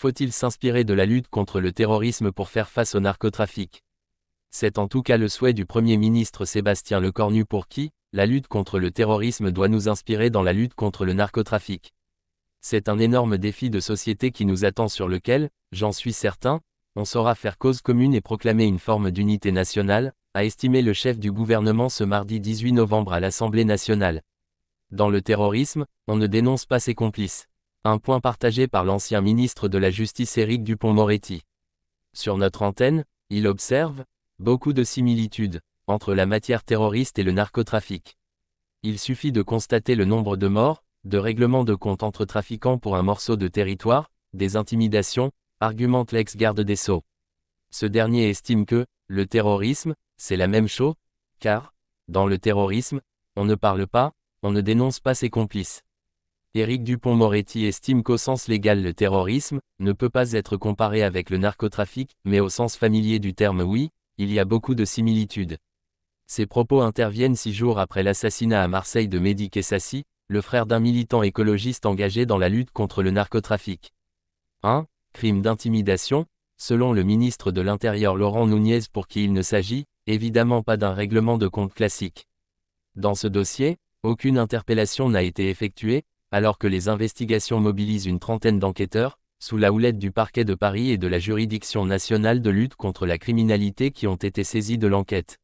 Faut-il s'inspirer de la lutte contre le terrorisme pour faire face au narcotrafic? C'est en tout cas le souhait du Premier ministre Sébastien Lecornu pour qui, la lutte contre le terrorisme doit nous inspirer dans la lutte contre le narcotrafic. C'est un énorme défi de société qui nous attend sur lequel, j'en suis certain, on saura faire cause commune et proclamer une forme d'unité nationale, a estimé le chef du gouvernement ce mardi 18 novembre à l'Assemblée nationale. Dans le terrorisme, on ne dénonce pas ses complices. Un point partagé par l'ancien ministre de la Justice Éric Dupond-Moretti. Sur notre antenne, il observe beaucoup de similitudes entre la matière terroriste et le narcotrafic. Il suffit de constater le nombre de morts, de règlements de compte entre trafiquants pour un morceau de territoire, des intimidations, argumente l'ex-garde des Sceaux. Ce dernier estime que le terrorisme, c'est la même chose, car, dans le terrorisme, on ne parle pas, on ne dénonce pas ses complices. Éric Dupond-Moretti estime qu'au sens légal le terrorisme ne peut pas être comparé avec le narcotrafic, mais au sens familier du terme oui, il y a beaucoup de similitudes. Ces propos interviennent 6 jours après l'assassinat à Marseille de Mehdi Kessassi, le frère d'un militant écologiste engagé dans la lutte contre le narcotrafic. Un crime d'intimidation, selon le ministre de l'Intérieur Laurent Nunez, pour qui il ne s'agit, évidemment pas d'un règlement de compte classique. Dans ce dossier, aucune interpellation n'a été effectuée, alors que les investigations mobilisent une trentaine d'enquêteurs, sous la houlette du parquet de Paris et de la juridiction nationale de lutte contre la criminalité qui ont été saisis de l'enquête.